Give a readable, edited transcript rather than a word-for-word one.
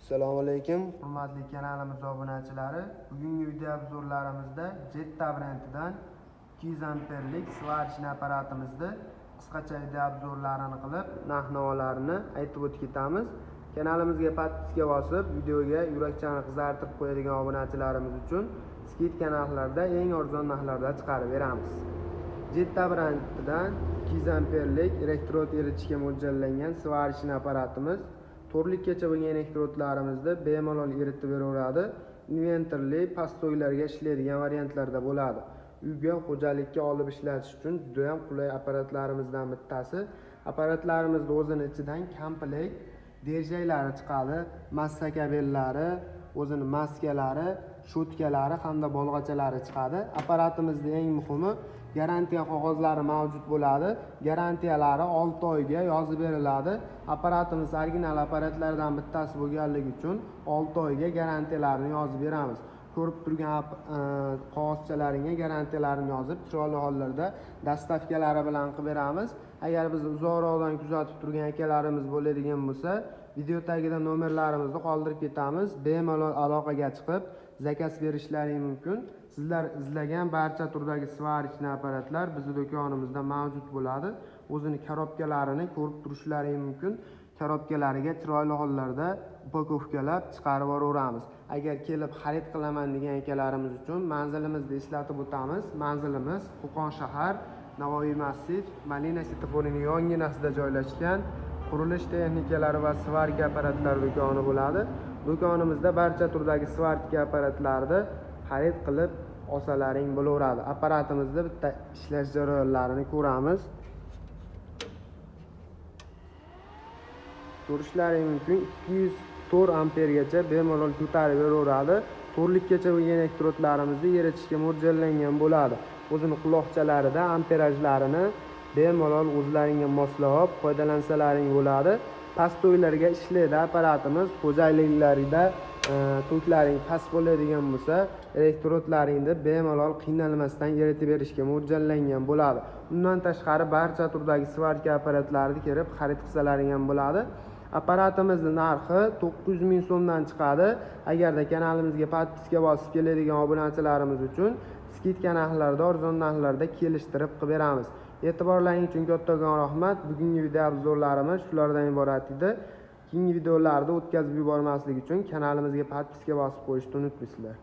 Assalomu alaykum, hurmatli kanalimiz obunachilari. Bugungi video obzorlarimizda Jetta brendidan 200 amperlik svarchni apparatimizni qisqacha video obzorlarini qilib, narx-navolarini aytib o'tib ketamiz. Kanalimizga podpiska bosib, videoga yurakchani qizartirib qo'yadigan obunachilarimiz uchun skidka narxlarda eng arzon narxlarda chiqarib beramiz. Jetta brendidan 200 amperlik elektrod eritishga mo'ljallangan svarchni apparatimiz to'rtlikkacha bo'lgan elektrodlarimizni bemalol eritib beraveradi. Inventorli pastoylarga ishlaydigan variantlarda bo'ladi. Uyga, xo'jalikka olib ishlatish uchun juda ham qulay apparatlarimizdan bittasi. Apparatlarimizning o'zini ichidan komplekt derjaylari chiqadi, massa kabellari, o'zini maskalari, shotkalari hamda bolg'achalari chiqadi. Apparatimizning eng muhimi garantiya qog'ozlari mavjud bo'ladi. Garantiyalari 6 oyga yozib beriladi. Apparatimiz original apparatlardan bittasi bo'lganligi uchun 6 oyga garantiyalarini yozib beramiz. Ko'rib turgan qog'ozchalaringga garantiyalarini yozib, chiroyli hollarda dastavkalari bilan qilib beramiz. Agar bizni uzoqroqdan kuzatib turgan akalarimiz bo'ladigan bo'lsa, video tagida nomerlarimizni qoldirib ketamiz. Bemalol aloqaga chiqib, zakaz berishlaring mumkin. Sizlar izlagan barcha turdagi svarchni apparatlar bizning do'konimizda mavjud bo'ladi. O'zini korobkalarini ko'rib turishlaring mumkin. Korobkalariga chiroyli hollarda upakovkalab chiqarib yuboramiz. Agar kelib xarid qilaman degan akalarimiz uchun manzilimizni eslatib o'tamiz. Manzilimiz Qo'qon shahar, Navoiy massiv, Malina sveto'forining yonginasida joylashgan qurilish texnikalari va svarka apparatlari do'koni bo'ladi. Do'konimizda barcha turdagi svarka apparatlarni xarid qilib olsalaring bo'laveradi. Apparatimizda bitta ishlash jarayonlarini ko'ramiz. Ko'rishlaring mumkin, 204 ampergacha bemalol ko'tarib beraveradi. To'rtlikkacha bo'lgan elektrodlarimizni eritishga mo'ljallangan bo'ladi. O'zini quloqchalarida amperajlarini bemalol o'zlaringga moslab foydalansalaring bo'ladi. Pastoylarga ishlaydi apparatimiz. Xo'jaliklarida toklaring past bo'ladigan bo'lsa, elektrodlaringni bemalol qiynalmasdan eritib berishga mo'ljallangan bo'ladi. Undan tashqari barcha turdagi svarka apparatlarini kelib xarid qilsalaring ham bo'ladi. Apparatimizning narxi 900 ming so'mdan chiqadi. Agarda kanalimizga podpiska bosib keladigan obunachilarimiz uchun skidka narxlarda, arzon narxlarda kelishtirib qilib beramiz. E'tiborlaringiz uchun kattakon rahmat. Bugungi video obzorlarimiz shulardan iborat edi. Keyingi videolarda o'tkazib yubormaslik uchun kanalimizga podpiska bosib qo'yishni unutmaysizlar.